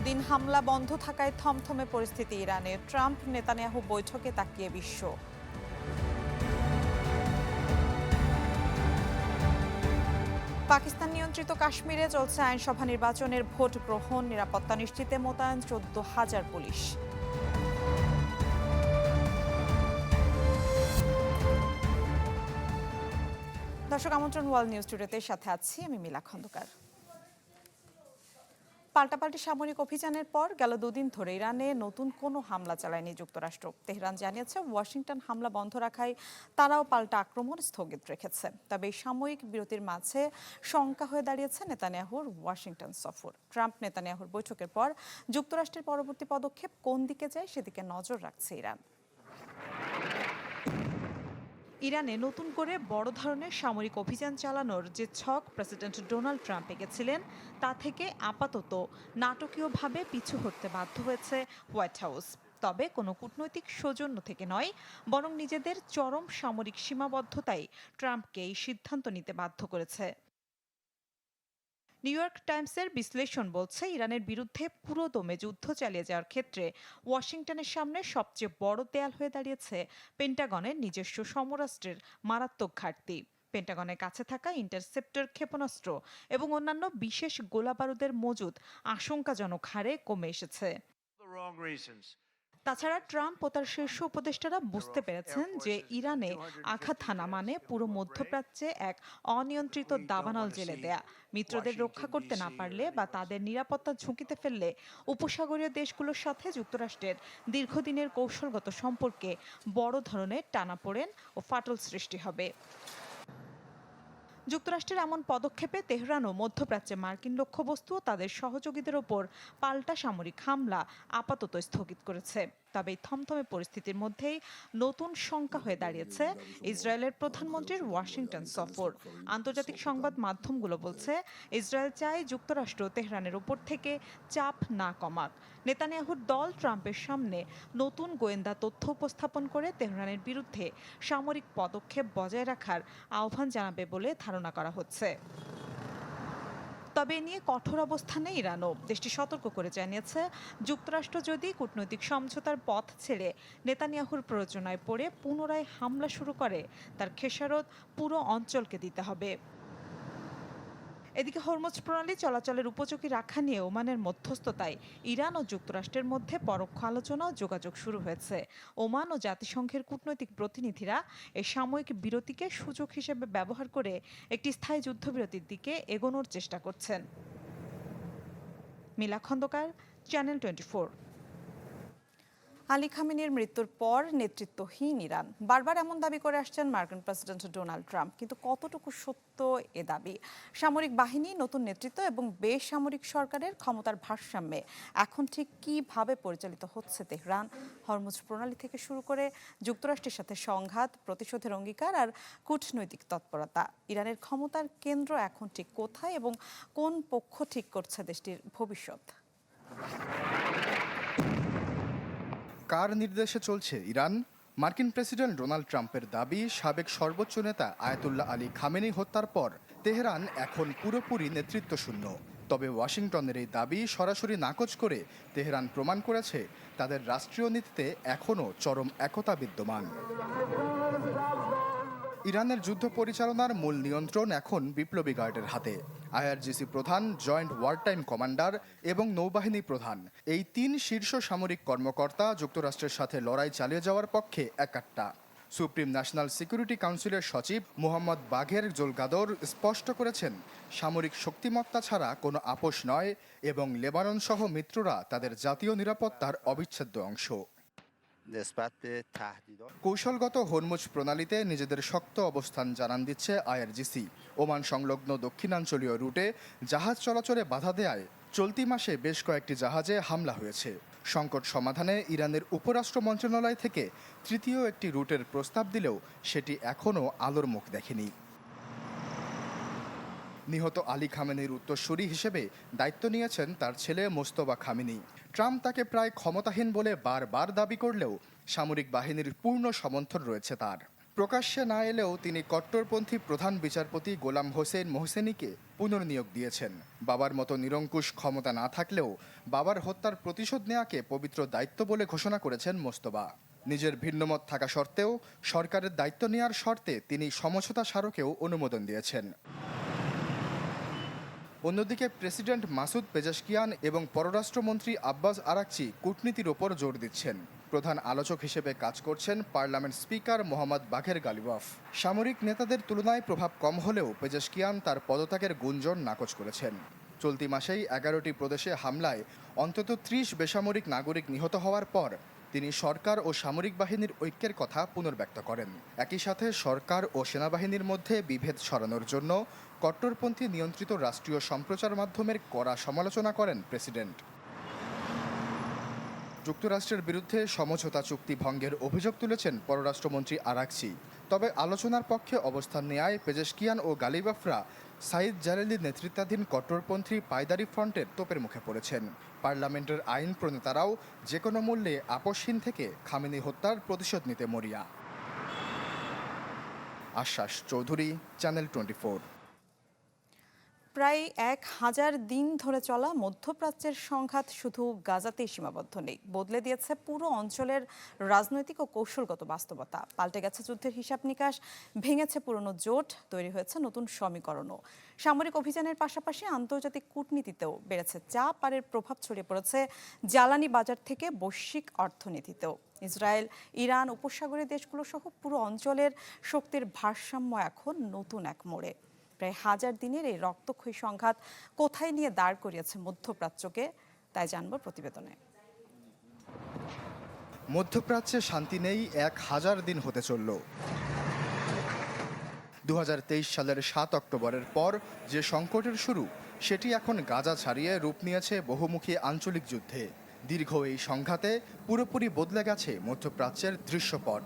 দুদিন হামলা বন্ধ থাকায় থমথমে পরিস্থিতি ইরানে। ট্রাম্প নেতানিয়াহু বৈঠকে তাকিয়ে বিশ্ব। পাকিস্তান নিয়ন্ত্রিত কাশ্মীরে চলছে আইনসভা নির্বাচনের ভোট গ্রহণ। নিরাপত্তা নিশ্চিতে মোতায়েন 14,000 পুলিশ। দর্শক, আমন্ত্রণ ওয়ার্ল্ড নিউজ টুডেতে, সাথে আছি আমি মিলা খন্দকার। পাল্টাপাল্টি সামরিক অভিযানের পর গেল দুদিন ধরে ইরানে নতুন কোনো হামলা চালায়নি যুক্তরাষ্ট্র। তেহরান জানিয়েছে ওয়াশিংটন হামলা বন্ধ রাখায় তারাও পাল্টা আক্রমণ স্থগিত রেখেছে। তবে এই সাময়িক বিরতির মাঝে শঙ্কা হয়ে দাঁড়িয়েছে নেতানিয়াহুর ওয়াশিংটন সফর। ট্রাম্প নেতানিয়াহুর বৈঠকের পর যুক্তরাষ্ট্রের পরবর্তী পদক্ষেপ কোন দিকে যায় সেদিকে নজর রাখছে ইরান। ইরানে নতুন করে বড় ধরনের সামরিক অভিযান চালানোর যে ছক প্রেসিডেন্ট ডোনাল্ড ট্রাম্প এঁকেছিলেন, তা থেকে আপাতত নাটকীয়ভাবে পিছু হটতে বাধ্য হয়েছে হোয়াইট হাউস। তবে কোনো কূটনৈতিক সৌজন্য থেকে নয়, বরং নিজেদের চরম সামরিক সীমাবদ্ধতাই ট্রাম্পকে এই সিদ্ধান্ত নিতে বাধ্য করেছে। নিউ ইয়র্ক টাইমসের বিশ্লেষণ বলছে, ইরানের বিরুদ্ধে পুরোদমে যুদ্ধ চালিয়ে যাওয়ার ক্ষেত্রে ওয়াশিংটনের সামনে সবচেয়ে বড় দেয়াল হয়ে দাঁড়িয়েছে পেন্টাগনের নিজস্ব সমরাস্ত্রের মারাত্মক ঘাটতি। পেন্টাগনের কাছে থাকা ইন্টারসেপ্টর ক্ষেপণাস্ত্র এবং অন্যান্য বিশেষ গোলাবারুদের মজুদ আশঙ্কাজনক হারে কমে এসেছে। তাছাড়া ট্রাম্প ও তার শীর্ষ উপদেষ্টারা বুঝতে পেরেছেন যে ইরানে আঘাত হানা মানে পুরো মধ্যপ্রাচ্যে এক অনিয়ন্ত্রিত দাবানল জেলে দেয়া। মিত্রদের রক্ষা করতে না পারলে বা তাদের নিরাপত্তা ঝুঁকিতে ফেললে উপসাগরীয় দেশগুলোর সাথে যুক্তরাষ্ট্রের দীর্ঘদিনের কৌশলগত সম্পর্কে বড় ধরনের টানাপোড়েন ও ফাটল সৃষ্টি হবে। যুক্তরাষ্ট্রের এমন পদক্ষেপে তেহরানও মধ্যপ্রাচ্যে মার্কিন লক্ষ্যবস্তু ও তাদের সহযোগীদের ওপর পাল্টা সামরিক হামলা আপাতত স্থগিত করেছে। তবে এই থমথমে পরিস্থিতির মধ্যেই নতুন শঙ্কা হয়ে দাঁড়িয়েছে ইসরায়েলের প্রধানমন্ত্রীর ওয়াশিংটন সফর। আন্তর্জাতিক সংবাদ মাধ্যমগুলো বলছে, ইসরায়েল চায় যুক্তরাষ্ট্র তেহরানের ওপর থেকে চাপ না কমাক। নেতানিয়াহুর দল ট্রাম্পের সামনে নতুন গোয়েন্দা তথ্য উপস্থাপন করে তেহরানের বিরুদ্ধে সামরিক পদক্ষেপ বজায় রাখার আহ্বান জানাবে বলে ধারণা করা হচ্ছে। তবে এ নিয়ে কঠোর অবস্থানে ইরানও। দেশটি সতর্ক করে জানিয়েছে, যুক্তরাষ্ট্র যদি কূটনৈতিক সমঝোতার পথ ছেড়ে নেতানিয়াহুর প্ররোচনায় পড়ে পুনরায় হামলা শুরু করে, তার খেসারত পুরো অঞ্চলকে দিতে হবে। এদিকে হরমুজ প্রণালী চলাচলের উপযোগী রাখা নিয়ে ওমানের মধ্যস্থতায় ইরান ও যুক্তরাষ্ট্রের মধ্যে পরোক্ষ আলোচনা ও যোগাযোগ শুরু হয়েছে। ওমান ও জাতিসংঘের কূটনৈতিক প্রতিনিধিরা এই সাময়িক বিরতিকে সুযোগ হিসেবে ব্যবহার করে একটি স্থায়ী যুদ্ধবিরতির দিকে এগোনোর চেষ্টা করছেন। মিলা খন্দকার, চ্যানেল 24। আলী খামেনির মৃত্যুর পর নেতৃত্বহীন ইরান, বারবার এমন দাবি করে আসছেন মার্কিন প্রেসিডেন্ট ডোনাল্ড ট্রাম্প। কিন্তু কতটুকু সত্য এ দাবি? সামরিক বাহিনী, নতুন নেতৃত্ব এবং বেসামরিক সরকারের ক্ষমতার ভারসাম্যে এখন ঠিক কিভাবে পরিচালিত হচ্ছে তেহরান? হরমুজ প্রণালী থেকে শুরু করে যুক্তরাষ্ট্রের সাথে সংঘাত, প্রতিশোধের অঙ্গীকার আর কূটনৈতিক তৎপরতা, ইরানের ক্ষমতার কেন্দ্র এখন ঠিক কোথায় এবং কোন পক্ষ ঠিক করছে দেশটির ভবিষ্যৎ? কার নির্দেশে চলছে ইরান? মার্কিন প্রেসিডেন্ট ডোনাল্ড ট্রাম্পের দাবি, সাবেক সর্বোচ্চ নেতা আয়াতুল্লাহ আলী খামেনি হত্যার পর তেহরান এখন পুরোপুরি নেতৃত্বশূন্য। তবে ওয়াশিংটনের এই দাবি সরাসরি নাকচ করে তেহরান প্রমাণ করেছে তাদের রাষ্ট্রীয় নীতিতে এখনও চরম একতা বিদ্যমান। ইরানের যুদ্ধ পরিচালনার মূল নিয়ন্ত্রণ এখন বিপ্লবী গার্ডের হাতে। আইআরজিসি প্রধান, জয়েন্ট ওয়ারটাইম কমান্ডার এবং নৌবাহিনী প্রধান, এই তিন শীর্ষ সামরিক কর্মকর্তা যুক্তরাষ্ট্রের সাথে লড়াই চালিয়ে যাওয়ার পক্ষে একাট্টা। সুপ্রিম ন্যাশনাল সিকিউরিটি কাউন্সিলের সচিব মোহাম্মদ বাঘের জোলগাদর স্পষ্ট করেছেন, সামরিক শক্তিমত্তা ছাড়া কোনো আপোষ নয় এবং লেবানন সহ মিত্ররা তাদের জাতীয় নিরাপত্তার অবিচ্ছেদ্য অংশ। কৌশলগত হরমুজ প্রণালীতে নিজেদের শক্ত অবস্থান জানান দিচ্ছে আইআরজিসি। ওমান সংলগ্ন দক্ষিণাঞ্চলীয় রুটে জাহাজ চলাচলে বাধা দেয়ায় চলতি মাসে বেশ কয়েকটি জাহাজে হামলা হয়েছে। সংকট সমাধানে ইরানের উপরাষ্ট্র মন্ত্রণালয় থেকে তৃতীয় একটি রুটের প্রস্তাব দিলেও সেটি এখনও আলোর মুখ দেখেনি। নিহত আলী খামেনির উত্তরসূরি হিসেবে দায়িত্ব নিয়েছেন তার ছেলে মোস্তফা খামেনি। ট্রাম্প তাকে প্রায় ক্ষমতাহীন বলে বারবার দাবি করলেও সামরিক বাহিনীর পূর্ণ সমর্থন রয়েছে তার। প্রকাশ্যে না এলেও তিনি কট্টরপন্থী প্রধান বিচারপতি গোলাম হোসেন মোহসেনীকে পুনর্নিয়োগ দিয়েছেন। বাবার মতো নিরঙ্কুশ ক্ষমতা না থাকলেও বাবার হত্যার প্রতিশোধ নেওয়াকে পবিত্র দায়িত্ব বলে ঘোষণা করেছেন মোস্তফা। নিজের ভিন্নমত থাকা সত্ত্বেও সরকারের দায়িত্ব নেওয়ার শর্তে তিনি সমঝোতা স্মারকেও অনুমোদন দিয়েছেন। অন্যদিকে প্রেসিডেন্ট মাসুদ পেজাশকিয়ান এবং পররাষ্ট্রমন্ত্রী আব্বাস আরাকচি কূটনীতির ওপর জোর দিচ্ছেন। প্রধান আলোচক হিসেবে কাজ করছেন পার্লামেন্ট স্পিকার মোহাম্মদ বাঘের গালিবাফ। সামরিক নেতাদের তুলনায় প্রভাব কম হলেও পেজাশকিয়ান তার পদত্যাগের গুঞ্জন নাকচ করেছেন। চলতি মাসেই 11টি প্রদেশে হামলায় অন্তত 30 বেসামরিক নাগরিক নিহত হওয়ার পর তিনি সরকার ও সামরিক বাহিনীর ঐক্যের কথা পুনর্ব্যক্ত করেন। একই সাথে সরকার ও সেনাবাহিনীর মধ্যে বিভেদ সরানোর জন্য কট্টরপন্থী নিয়ন্ত্রিত রাষ্ট্রীয় সম্প্রচার মাধ্যমের কড়া সমালোচনা করেন প্রেসিডেন্ট। যুক্তরাষ্ট্রের বিরুদ্ধে সমঝোতা চুক্তি ভঙ্গের অভিযোগ তুলেছেন পররাষ্ট্রমন্ত্রী আরাকচি। তবে আলোচনার পক্ষে অবস্থান নেয় পেজেশকিয়ান ও গালিবাফরা সাইদ জালালির নেতৃত্বাধীন কট্টরপন্থী পায়দারি ফ্রন্টের তোপের মুখে পড়েছেন। পার্লামেন্টের আইন প্রণেতারাও যে কোনো মূল্যে আপোষহীন থেকে খামেনি হত্যার প্রতিশোধ নিতে মরিয়া। আশ্বাস চৌধুরী, চ্যানেল 24। প্রায় 1000 দিন ধরে চলা মধ্যপ্রাচ্যের সংঘাত শুধু গাজাতেই সীমাবদ্ধ নেই, বদলে দিয়েছে পুরো অঞ্চলের রাজনৈতিক ও কৌশলগত বাস্তবতা। পাল্টে গেছে যুদ্ধের হিসাব নিকাশ, ভেঙেছে পুরনো জোট, তৈরি হয়েছে নতুন সমীকরণও। সামরিক অভিযানের পাশাপাশি আন্তর্জাতিক কূটনীতিতেও বেড়েছে চাপ, আর এর প্রভাব ছড়িয়ে পড়েছে জ্বালানি বাজার থেকে বৈশ্বিক অর্থনীতিতেও। ইসরায়েল, ইরান, উপসাগরীয় দেশগুলো সহ পুরো অঞ্চলের শক্তির ভারসাম্য এখন নতুন এক মোড়ে। প্রায় 1000 দিনের এই রক্তক্ষয়ী সংঘাত কোথায় নিয়ে দাঁড় করিয়েছে মধ্যপ্রাচ্যকে, তাই জানব প্রতিবেদনে। মধ্যপ্রাচ্যে শান্তি নেই 1000 দিন হতে চলল। 2023 সালের 7 অক্টোবরের পর যে সংকটের শুরু, সেটি এখন গাজা ছাড়িয়ে রূপ নিয়েছে বহুমুখী আঞ্চলিক যুদ্ধে। দীর্ঘ এই সংঘাতে পুরোপুরি বদলে গেছে মধ্যপ্রাচ্যের দৃশ্যপট।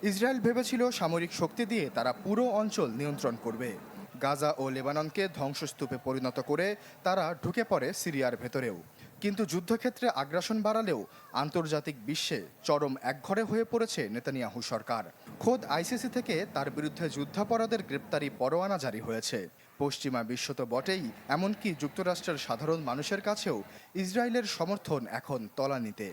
ইসরায়েল ভেবেছিল সামরিক শক্তি দিয়ে তারা পুরো অঞ্চল নিয়ন্ত্রণ করবে। গাজা ও লেবাননকে ধ্বংসস্তূপে পরিণত করে তারা ঢুকে পড়ে সিরিয়ার ভেতরেও। কিন্তু যুদ্ধক্ষেত্রে আগ্রাসন বাড়ালেও আন্তর্জাতিক বিশ্বে চরম একঘরে হয়ে পড়েছে নেতানিয়াহু সরকার। খোদ আইসিসি থেকে তার বিরুদ্ধে যুদ্ধাপরাধের গ্রেপ্তারি পরোয়ানা জারি হয়েছে। পশ্চিমা বিশ্ব তো বটেই, এমনকি যুক্তরাষ্ট্রের সাধারণ মানুষের কাছেও ইসরায়েলের সমর্থন এখন তলানিতে।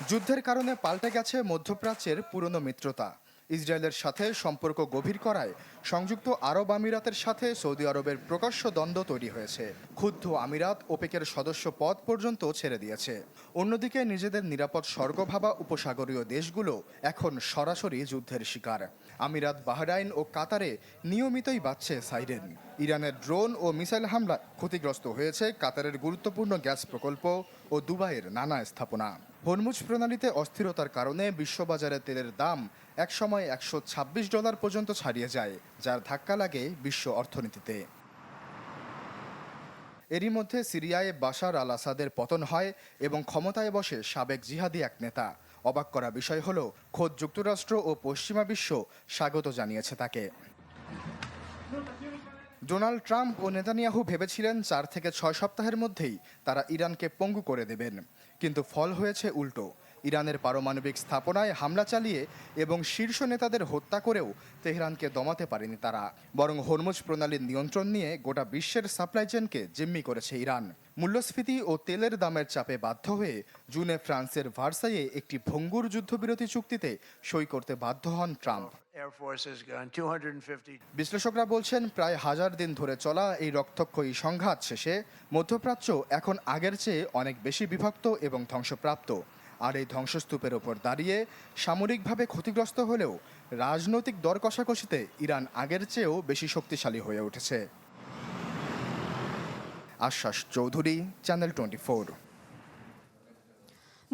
যুদ্ধের কারণে পাল্টে গেছে মধ্যপ্রাচ্যের পুরনো মিত্রতা। ইসরায়েলের সাথে সম্পর্ক গভীর করায় সংযুক্ত আরব আমিরাতের সাথে সৌদি আরবের প্রকাশ্য দ্বন্দ্ব তৈরি হয়েছে। ক্ষুব্ধ আমিরাত ওপেকের সদস্য পদ পর্যন্ত ছেড়ে দিয়েছে। অন্যদিকে নিজেদের নিরাপদ স্বর্গ ভাবা উপসাগরীয় দেশগুলো এখন সরাসরি যুদ্ধের শিকার। আমিরাত, বাহরাইন ও কাতারে নিয়মিতই বাজছে সাইরেন। ইরানের ড্রোন ও মিসাইল হামলা ক্ষতিগ্রস্ত হয়েছে কাতারের গুরুত্বপূর্ণ গ্যাস প্রকল্প ও দুবাইয়ের নানা স্থাপনা। হরমুজ প্রণালীতে অস্থিরতার কারণে বিশ্ববাজারে তেলের দাম একসময় $126 পর্যন্ত ছাড়িয়ে যায়, যার ধাক্কা লাগে বিশ্ব অর্থনীতিতে। এরই মধ্যে সিরিয়ায় বাশার আল আসাদের পতন হয় এবং ক্ষমতায় বসে সাবেক জিহাদি এক নেতা। অবাক করা বিষয় হলো, খোদ যুক্তরাষ্ট্র ও পশ্চিমা বিশ্ব স্বাগত জানিয়েছে তাকে। ডোনাল্ড ট্রাম্প ও নেতানিয়াহু ভেবেছিলেন 4 থেকে 6 সপ্তাহের মধ্যেই তারা ইরানকে পঙ্গু করে দেবেন, কিন্তু ফল হয়েছে উল্টো। ইরানের পারমাণবিক স্থাপনায় হামলা চালিয়ে এবং শীর্ষ নেতাদের হত্যা করেও তেহরানকে দমাতে পারেনি তারা, বরং হরমুজ প্রণালীর নিয়ন্ত্রণ নিয়ে গোটা বিশ্বের সাপ্লাই চেনকে জিম্মি করেছে ইরান। মূল্যস্ফীতি ও তেলের দামের চাপে বাধ্য হয়ে জুনে ফ্রান্সের ভার্সাইয়ে একটি ভঙ্গুর যুদ্ধবিরতি চুক্তিতে সই করতে বাধ্য হন ট্রাম্প। বিশ্লেষকরা বলছেন, প্রায় 1000 দিন ধরে চলা এই রক্তক্ষয়ী সংঘাত শেষে মধ্যপ্রাচ্য এখন আগের চেয়ে অনেক বেশি বিভক্ত এবং ধ্বংসপ্রাপ্ত। আর এই ধ্বংসস্তূপের ওপর দাঁড়িয়ে সামরিকভাবে ক্ষতিগ্রস্ত হলেও রাজনৈতিক দর কষাকষিতে ইরান আগের চেয়েও বেশি শক্তিশালী হয়ে উঠেছে। আশ্বাস চৌধুরী, চ্যানেল 24।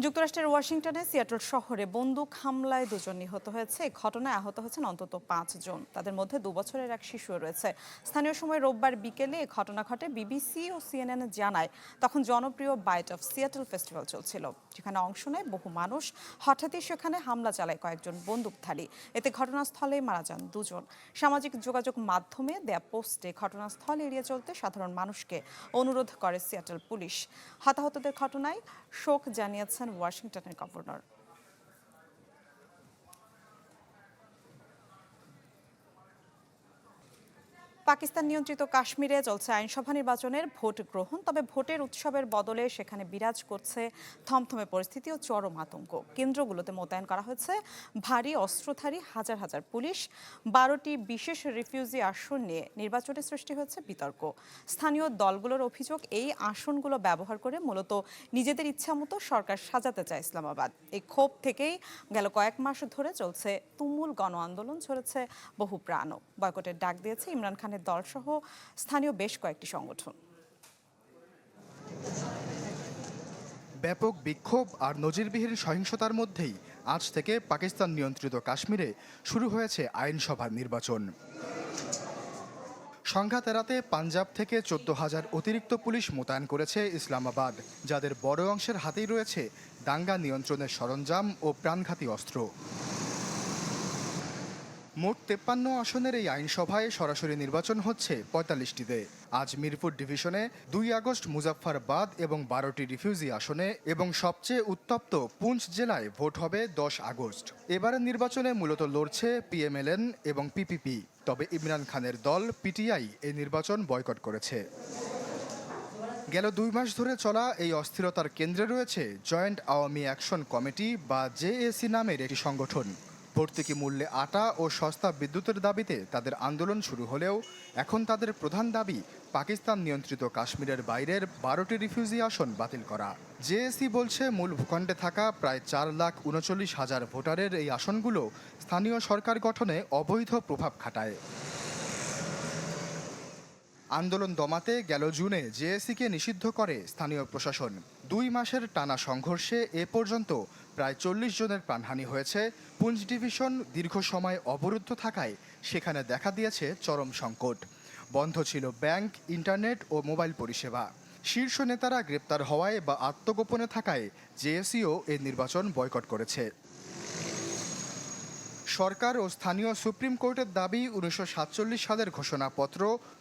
যুক্তরাষ্ট্রের ওয়াশিংটনে সিয়াটল শহরে বন্দুক হামলায় 2 জন নিহত হয়েছে। এই ঘটনায় আহত হয়েছেন অন্তত 5 জন। তাদের মধ্যে 2 বছরের এক শিশুও রয়েছে। স্থানীয় সময় রোববার বিকেলে এই ঘটনা ঘটে। বিবিসি ও সিএনএন জানায়, তখন জনপ্রিয় বাইট অফ সিয়াটল ফেস্টিভ্যাল চলছিল, যেখানে অংশ নেয় বহু মানুষ। হঠাৎই সেখানে হামলা চালায় কয়েকজন বন্দুকধারী। এতে ঘটনাস্থলে মারা যান 2 জন। সামাজিক যোগাযোগ মাধ্যমে দেয়া পোস্টে ঘটনাস্থল এড়িয়ে চলতে সাধারণ মানুষকে অনুরোধ করে সিয়াটল পুলিশ। হতাহতদের ঘটনায় শোক জানিয়েছেন ওয়াশিংটনের গভর্নর। পাকিস্তান নিয়ন্ত্রিত কাশ্মীরে চলছে আইনসভা নির্বাচনের ভোট গ্রহণ। তবে ভোটের উৎসবের বদলে সেখানে বিরাজ করছে থমথমে পরিস্থিতি ও চরম আতঙ্ক। কেন্দ্রগুলোতে মোতায়েন করা হয়েছে ভারী অস্ত্রধারী হাজার হাজার পুলিশ। 12টি বিশেষ রিফিউজি আসন নিয়ে নির্বাচনে সৃষ্টি হয়েছে বিতর্ক। স্থানীয় দলগুলোর অভিযোগ, এই আসনগুলো ব্যবহার করে মূলত নিজেদের ইচ্ছামতো সরকার সাজাতে চায় ইসলামাবাদ। এই ক্ষোভ থেকেই গেল কয়েক মাস ধরে চলছে তুমুল গণ আন্দোলন, ছড়েছে বহু প্রাণও। বয়কটের ডাক দিয়েছে ইমরান খানের দলসহ স্থানীয় বেশ কয়েকটি সংগঠন। ব্যাপক বিক্ষোভ আর নজিরবিহীন সহিংসতার মধ্যেই আজ থেকে পাকিস্তান নিয়ন্ত্রিত কাশ্মীরে শুরু হয়েছে আইনসভার নির্বাচন। সংঘাত এড়াতে পাঞ্জাব থেকে 14,000 অতিরিক্ত পুলিশ মোতায়েন করেছে ইসলামাবাদ, যাদের বড় অংশের হাতেই রয়েছে দাঙ্গা নিয়ন্ত্রণের সরঞ্জাম ও প্রাণঘাতী অস্ত্র। মোট 53 আসনের এই আইনসভায় সরাসরি নির্বাচন হচ্ছে 45টিতে। আজ মিরপুর ডিভিশনে 2 আগস্ট মুজাফফরাবাদ এবং 12টি রিফিউজি আসনে এবং সবচেয়ে উত্তপ্ত পুঞ্চ জেলায় ভোট হবে 10 আগস্ট। এবারের নির্বাচনে মূলত লড়ছে পিএমএলএন এবং পিপিপি। তবে ইমরান খানের দল পিটিআই এই নির্বাচন বয়কট করেছে। গেল 2 মাস ধরে চলা এই অস্থিরতার কেন্দ্রে রয়েছে জয়েন্ট আওয়ামী অ্যাকশন কমিটি বা জেএসি নামের একটি সংগঠন। ভর্তুকি মূল্যে আটা ও সস্তা বিদ্যুতের দাবিতে তাদের আন্দোলন শুরু হলেও এখন তাদের প্রধান দাবি পাকিস্তান নিয়ন্ত্রিত কাশ্মীরের বাইরের 12টি রিফিউজি আসন বাতিল করা। জেএসি বলছে মূল ভূখণ্ডে থাকা প্রায় 4,39,000 ভোটারের এই আসনগুলো স্থানীয় সরকার গঠনে অবৈধ প্রভাব খাটায়। আন্দোলন দমাতে গেল জুনে জেএসিকে নিষিদ্ধ করে স্থানীয় প্রশাসন। 2 মাসের টানা সংঘর্ষে এ পর্যন্ত প্রায় 40 জনের প্রাণহানি হয়েছে। পুঞ্চ ডিভিশন দীর্ঘ সময় অবরুদ্ধ থাকায় সেখানে দেখা দিয়েছে চরম সংকট। বন্ধ ছিল ব্যাংক, ইন্টারনেট ও মোবাইল পরিষেবা। শীর্ষ নেতারা গ্রেপ্তার হওয়ায় বা আত্মগোপনে থাকায় জেএসিও এই নির্বাচন বয়কট করেছে। সরকার ও স্থানীয় সুপ্রিম কোর্টের দাবি 1947 সালের ঘোষণাপত্র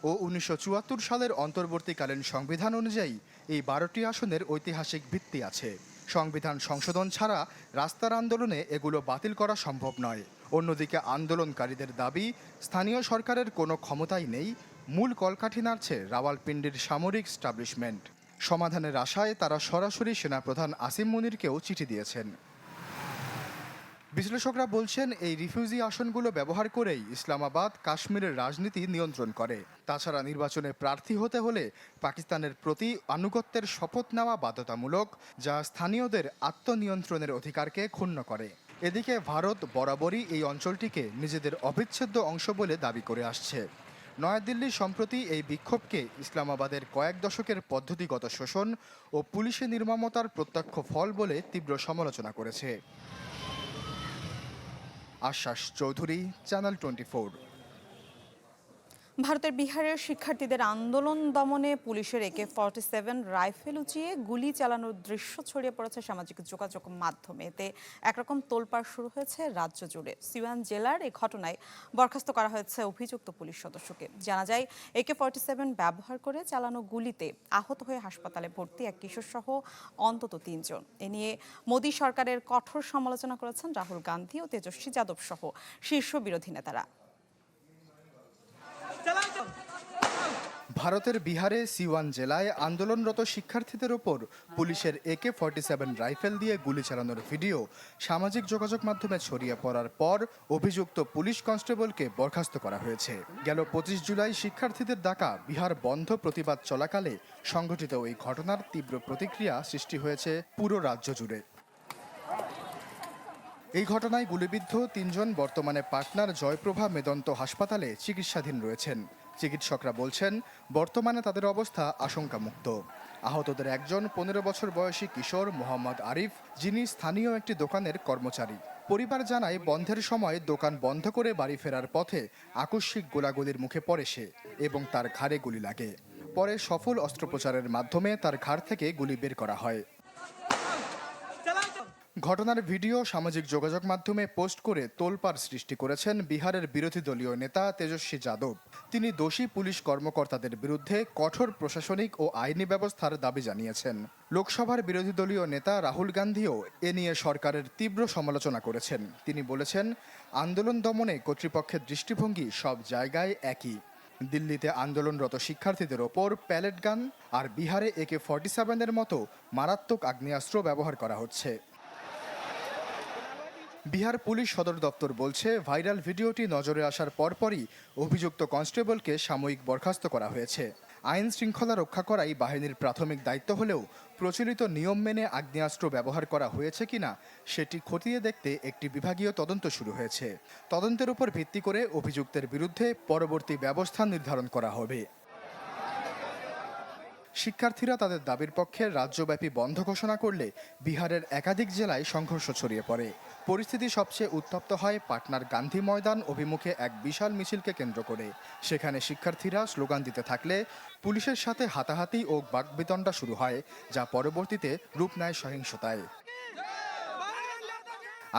ও 1974 সালের অন্তর্বর্তীকালীন সংবিধান অনুযায়ী এই 12টি আসনের ঐতিহাসিক ভিত্তি আছে। সংবিধান সংশোধন ছাড়া রাস্তার আন্দোলনে এগুলো বাতিল করা সম্ভব নয়। অন্যদিকে আন্দোলনকারীদের দাবি, স্থানীয় সরকারের কোনো ক্ষমতাই নেই, মূল কলকাঠি নাড়ছে রাওয়ালপিন্ডির সামরিক স্টাবলিশমেন্ট। সমাধানের আশায় তারা সরাসরি সেনাপ্রধান আসিম মুনিরকেও চিঠি দিয়েছেন। বিশ্লেষকরা বলছেন এই রিফিউজি আসনগুলো ব্যবহার করেই ইসলামাবাদ কাশ্মীরের রাজনীতি নিয়ন্ত্রণ করে। তাছাড়া নির্বাচনে প্রার্থী হতে হলে পাকিস্তানের প্রতি আনুগত্যের শপথ নেওয়া বাধ্যতামূলক, যা স্থানীয়দের আত্মনিয়ন্ত্রণের অধিকারকে ক্ষুণ্ণ করে। এদিকে ভারত বরাবরই এই অঞ্চলটিকে নিজেদের অবিচ্ছেদ্য অংশ বলে দাবি করে আসছে। নয়াদিল্লি সম্প্রতি এই বিক্ষোভকে ইসলামাবাদের কয়েক দশকের পদ্ধতিগত শোষণ ও পুলিশি নির্মমতার প্রত্যক্ষ ফল বলে তীব্র সমালোচনা করেছে। আশ্বাস চৌধুরী, চ্যানেল 24। ভারতের বিহারের শিক্ষার্থীদের আন্দোলন দমনে পুলিশের AK-47 রাইফেল উঁচিয়ে গুলি চালানোর দৃশ্য ছড়িয়ে পড়েছে সামাজিক যোগাযোগ মাধ্যমে। এতে একরকম তোলপাড় শুরু হয়েছে রাজ্য জুড়ে। সিওয়ান জেলার এই ঘটনায় বরখাস্ত করা হয়েছে অভিযুক্ত পুলিশ সদস্যকে। জানা যায়, AK-47 ব্যবহার করে চালানো গুলিতে আহত হয়ে হাসপাতালে ভর্তি এক কিশোর সহ অন্তত 3 জন। এ নিয়ে মোদী সরকারের কঠোর সমালোচনা করেছেন রাহুল গান্ধী ও তেজস্বী যাদব সহ শীর্ষ বিরোধী নেতারা। ভারতের বিহারে সিওয়ান জেলায় আন্দোলনরত শিক্ষার্থীদের ওপর পুলিশের AK-47 রাইফেল দিয়ে গুলি চালানোর ভিডিও সামাজিক যোগাযোগ মাধ্যমে ছড়িয়ে পড়ার পর অভিযুক্ত পুলিশ কনস্টেবলকে বরখাস্ত করা হয়েছে। গেল 25 জুলাই শিক্ষার্থীদের ডাকা বিহার বন্ধ প্রতিবাদ চলাকালে সংঘটিত ওই ঘটনার তীব্র প্রতিক্রিয়া সৃষ্টি হয়েছে পুরো রাজ্য জুড়ে। এই ঘটনায় গুলিবিদ্ধ 3 জন বর্তমানে পাটনার জয়প্রভা মেদন্ত হাসপাতালে চিকিৎসাধীন রয়েছেন। চিকিৎসকরা বলছেন বর্তমানে তাদের অবস্থা আশঙ্কামুক্ত। আহতদের একজন 15 বছর বয়সী কিশোর মোহাম্মদ আরিফ, যিনি স্থানীয় একটি দোকানের কর্মচারী। পরিবার জানায় বন্ধের সময় দোকান বন্ধ করে বাড়ি ফেরার পথে আকস্মিক গোলাগুলির মুখে পড়ে সে এবং তার ঘাড়ে গুলি লাগে। পরে সফল অস্ত্রোপচারের মাধ্যমে তার ঘাড় থেকে গুলি বের করা হয়। ঘটনার ভিডিও সামাজিক যোগাযোগ মাধ্যমে পোস্ট করে তোলপাড় সৃষ্টি করেছেন বিহারের বিরোধী দলীয় নেতা তেজস্বী যাদব। তিনি দোষী পুলিশ কর্মকর্তাদের বিরুদ্ধে কঠোর প্রশাসনিক ও আইনি ব্যবস্থার দাবি জানিয়েছেন। লোকসভার বিরোধী দলীয় নেতা রাহুল গান্ধীও এ নিয়ে সরকারের তীব্র সমালোচনা করেছেন। তিনি বলেছেন, আন্দোলন দমনে কর্তৃপক্ষের দৃষ্টিভঙ্গি সব জায়গায় একই। দিল্লিতে আন্দোলনরত শিক্ষার্থীদের ওপর প্যালেট গান আর বিহারে AK-47 মতো মারাত্মক আগ্নেয়াস্ত্র ব্যবহার করা হচ্ছে। বিহার পুলিশ সদর দপ্তর বলছে, ভাইরাল ভিডিওটি নজরে আসার পরপরই অভিযুক্ত কনস্টেবলকে সাময়িক বরখাস্ত করা হয়েছে। আইন শৃঙ্খলা রক্ষা করাই বাহিনীর প্রাথমিক দায়িত্ব হলেও প্রচলিত নিয়ম মেনে আগ্নেয়াস্ত্র ব্যবহার করা হয়েছে কিনা সেটি খতিয়ে দেখতে একটি বিভাগীয় তদন্ত শুরু হয়েছে। তদন্তের উপর ভিত্তি করে অভিযুক্তের বিরুদ্ধে পরবর্তী ব্যবস্থা নির্ধারণ করা হবে। শিক্ষার্থীরা তাদের দাবির পক্ষে রাজ্যব্যাপী বন্ধ ঘোষণা করলে বিহারের একাধিক জেলায় সংঘর্ষ ছড়িয়ে পড়ে। পরিস্থিতি সবচেয়ে উত্তপ্ত হয় পাটনার গান্ধী ময়দান অভিমুখে এক বিশাল মিছিলকে কেন্দ্র করে। সেখানে শিক্ষার্থীরা স্লোগান দিতে থাকলে পুলিশের সাথে হাতাহাতি ও বাকবিতণ্ডা শুরু হয়, যা পরবর্তীতে রূপ নেয় সহিংসতায়।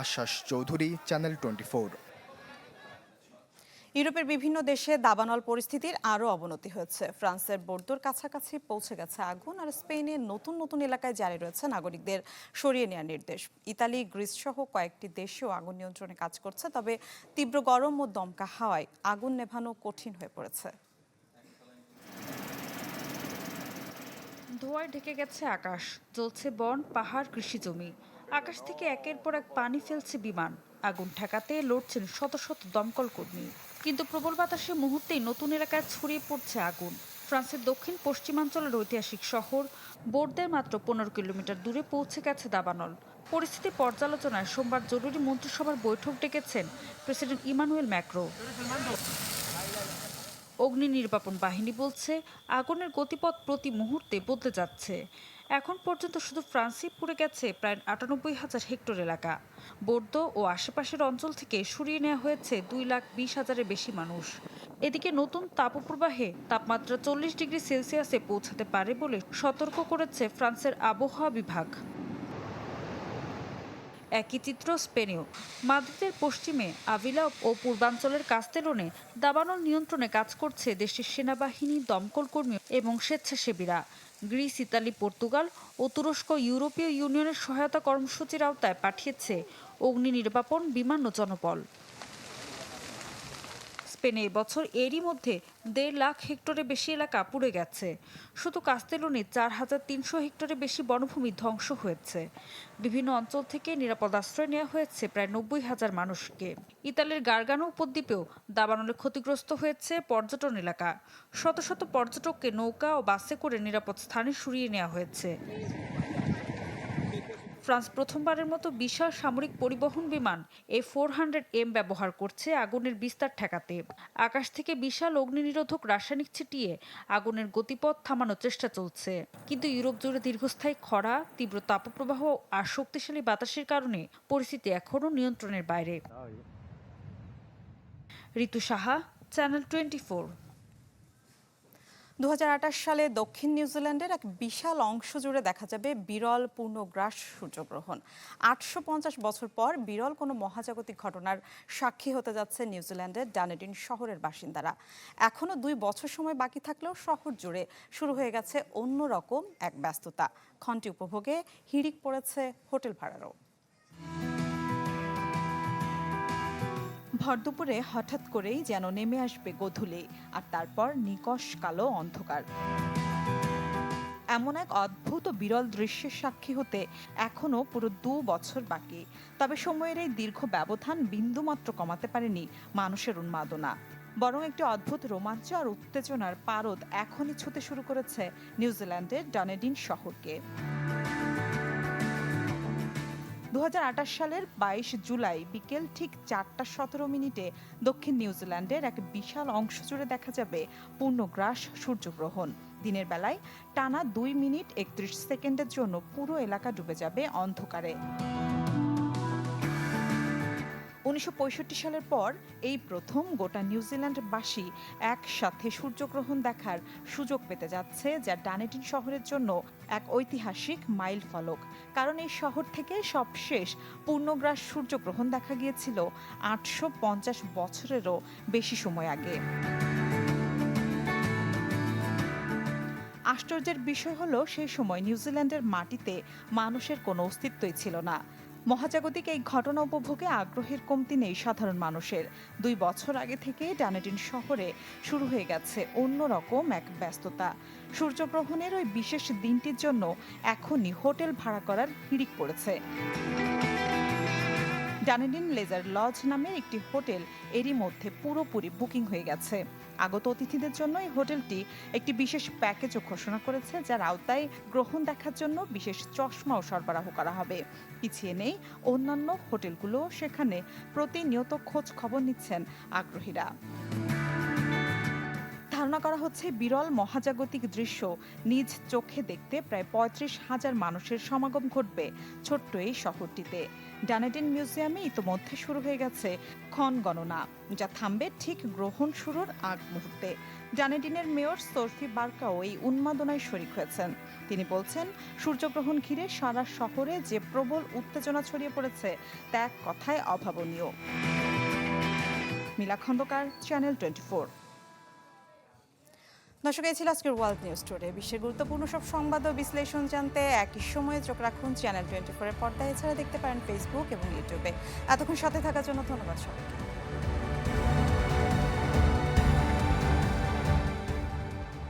আশ্বাস চৌধুরী, চ্যানেল 24। ইউরোপের বিভিন্ন দেশে দাবানল পরিস্থিতির আরও অবনতি হয়েছে। ফ্রান্সের বোর্দোর কাছাকাছি পৌঁছে গেছে আগুন, আর স্পেনের নতুন নতুন এলাকায় জারি রয়েছে নাগরিকদের সরিয়ে নেওয়ার নির্দেশ। ইতালি, গ্রিস সহ কয়েকটি দেশেও আগুন নিয়ন্ত্রণে কাজ করছে, তবে তীব্র গরম ও দমকা হাওয়ায় আগুন নেভানো কঠিন হয়ে পড়েছে। ধোঁয়ায় ঢেকে গেছে আকাশ, জ্বলছে বন, পাহাড়, কৃষিজমি। আকাশ থেকে একের পর এক পানি ফেলছে বিমান। আগুন ঠেকাতে লড়ছেন শত শত দমকল কর্মী, কিন্তু প্রবল বাতাসে মুহূর্তেই নতুন এলাকায় ছড়িয়ে পড়ছে আগুন। ফ্রান্সের দক্ষিণ পশ্চিমাঞ্চলের ঐতিহাসিক শহর বোর্দের মাত্র 15 কিলোমিটার দূরে পৌঁছে গেছে দাবানল। পরিস্থিতি পর্যালোচনায় সোমবার জরুরি মন্ত্রিসভার বৈঠক ডেকেছেন প্রেসিডেন্ট ইমানুয়েল ম্যাক্রো। অগ্নি নির্বাপন বাহিনী বলছে, আগুনের গতিপথ প্রতি মুহূর্তে বদলে যাচ্ছে। এখন পর্যন্ত শুধু ফ্রান্সেই পুড়ে গেছে প্রায় 98,000 হেক্টর এলাকা। বোর্দো ও আশেপাশের অঞ্চল থেকে সরিয়ে নেওয়া হয়েছে 2,20,000-এর বেশি মানুষ। এদিকে নতুন তাপপ্রবাহে তাপমাত্রা 40 ডিগ্রি সেলসিয়াসে পৌঁছাতে পারে বলে সতর্ক করেছে ফ্রান্সের আবহাওয়া বিভাগ। একই চিত্র স্পেনেও। মাদ্রিদের পশ্চিমে আভিলা ও পূর্বাঞ্চলের কাস্তেলোনে দাবানল নিয়ন্ত্রণে কাজ করছে দেশটির সেনাবাহিনী, দমকল কর্মী এবং স্বেচ্ছাসেবীরা। গ্রিস, ইতালি, পর্তুগাল ও তুরস্ক ইউরোপীয় ইউনিয়নের সহায়তা কর্মসূচির আওতায় পাঠিয়েছে অগ্নি নির্বাপন বিমান ও জনবল। স্পেনে এবছর এরই মধ্যে 1.5 লাখ হেক্টরে বেশি এলাকা পুড়ে গেছে। শুধু কাস্তেলোনে 4,300 হেক্টরে বেশি বনভূমি ধ্বংস হয়েছে। বিভিন্ন অঞ্চল থেকে নিরাপদ আশ্রয় নেওয়া হয়েছে প্রায় 90,000 মানুষকে। ইতালির গার্গানো উপদ্বীপেও দাবানলে ক্ষতিগ্রস্ত হয়েছে পর্যটন এলাকা। শত শত পর্যটককে নৌকা ও বাসে করে নিরাপদ স্থানে সরিয়ে নেওয়া হয়েছে। ফ্রান্স প্রথমবারের মতো বিশাল সামরিক পরিবহন বিমান A400M ব্যবহার করছে আগুনের বিস্তার ঠেকাতে। আকাশ থেকে বিশাল অগ্নিনিরোধক রাসায়নিক ছিটিয়ে আগুনের গতিপথ থামানোর চেষ্টা চলছে। কিন্তু ইউরোপ জুড়ে দীর্ঘস্থায়ী খরা, তীব্র তাপপ্রবাহ আর শক্তিশালী বাতাসের কারণে পরিস্থিতি এখনও নিয়ন্ত্রণের বাইরে। ঋতু সাহা, চ্যানেল 24। 2028 সালে দক্ষিণ নিউজিল্যান্ডের এক বিশাল অংশ জুড়ে দেখা যাবে বিরল পূর্ণগ্রাস সূর্যগ্রহণ। 850 বছর পর বিরল কোনো মহাজাগতিক ঘটনার সাক্ষী হতে যাচ্ছে নিউজিল্যান্ডের ডানেডিন শহরের বাসিন্দারা। এখনও 2 বছর সময় বাকি থাকলেও শহর জুড়ে শুরু হয়ে গেছে অন্যরকম এক ব্যস্ততা। ক্ষণটি উপভোগে হিড়িক পড়েছে হোটেল ভাড়ারও। ভরদুপুরে হঠাৎ করেই যেন নেমে আসবে গোধূলি, আর তারপর নিকষ কালো অন্ধকার। এমন এক অদ্ভুত ও বিরল দৃশ্যের সাক্ষী হতে এখনো পুরো 2 বছর বাকি। তবে সময়ের এই দীর্ঘ ব্যবধান বিন্দুমাত্র কমাতে পারেনি মানুষের উন্মাদনা, বরং একটি অদ্ভুত রোমাঞ্চ আর উত্তেজনার পারদ এখনই ছুঁতে শুরু করেছে নিউজিল্যান্ডের ডানেডিন শহরকে। 2028 সালের 22 জুলাই বিকেল ঠিক 4:17 দক্ষিণ নিউজিল্যান্ডের এক বিশাল অংশ জুড়ে দেখা যাবে পূর্ণগ্রাস সূর্যগ্রহণ। দিনের বেলায় টানা 2 মিনিট 31 সেকেন্ডের জন্য পুরো এলাকা ডুবে যাবে অন্ধকারে। 1965 সালের পর এই প্রথম গোটা নিউজিল্যান্ডবাসী একসাথে সূর্যগ্রহণ দেখার সুযোগ পেতে যাচ্ছে, যা ডানেডিন শহরের জন্য এক ঐতিহাসিক মাইল ফলক। কারণ এই শহর থেকে সবশেষ পূর্ণগ্রাস সূর্যগ্রহণ দেখা গিয়েছিল 850 বছরেরও বেশি সময় আগে। আশ্চর্যের বিষয় হলো, সেই সময় নিউজিল্যান্ডের মাটিতে মানুষের কোনো অস্তিত্বই ছিল না। মহাজাগতিক এই ঘটনা উপভোগে আগ্রহের কমতি নেই সাধারণ মানুষের। 2 বছর আগে থেকে ডানেডিন শহরে শুরু হয়ে গেছে অন্যরকম এক ব্যস্ততা। সূর্যগ্রহণের ওই বিশেষ দিনটির জন্য এখনই হোটেল ভাড়া করার হিড়িক পড়েছে। ডানেডিন লেজার লজ নামে একটি হোটেল এরই মধ্যে পুরোপুরি বুকিং হয়ে গেছে। আগত অতিথিদের জন্য এই হোটেলটি একটি বিশেষ প্যাকেজও ঘোষণা করেছে, যার আওতায় গ্রহণ দেখার জন্য বিশেষ চশমাও সরবরাহ করা হবে। পিছিয়ে নেই অন্যান্য হোটেলগুলো, সেখানে প্রতিনিয়ত খোঁজ খবর নিচ্ছেন আগ্রহীরা। ধারণা করা হচ্ছে বিরল মহাজাগতিক দৃশ্য নিজ চোখে দেখতে প্রায় 35,000 মানুষের সমাগম ঘটবে ছোট্ট এই শহরটিতে। ডানেডিন মিউজিয়ামে ইতোমধ্যে শুরু হয়ে গেছে ক্ষণ গণনা, যা থামবে ঠিক গ্রহণ শুরুর আগ মুহূর্তে। ডানেডিনের মেয়র সোফি বার্কাও এই উন্মাদনায় শরিক হয়েছেন। তিনি বলছেন, সূর্যগ্রহণ ঘিরে সারা শহরে যে প্রবল উত্তেজনা ছড়িয়ে পড়েছে তা এক কথায় অভাবনীয়। মিলা খন্দকার, চ্যানেল 24। দর্শক, এই ছিল আজকের ওয়ার্ল্ড নিউজ টুডে। বিশ্বের গুরুত্বপূর্ণ সব সংবাদ ও বিশ্লেষণ জানতে একই সময়ে চোখ রাখুন চ্যানেল 24 এর পর্দায়। এছাড়া দেখতে পারেন ফেসবুক এবং ইউটিউবে। এতক্ষণ সাথে থাকার জন্য ধন্যবাদ সবাইকে।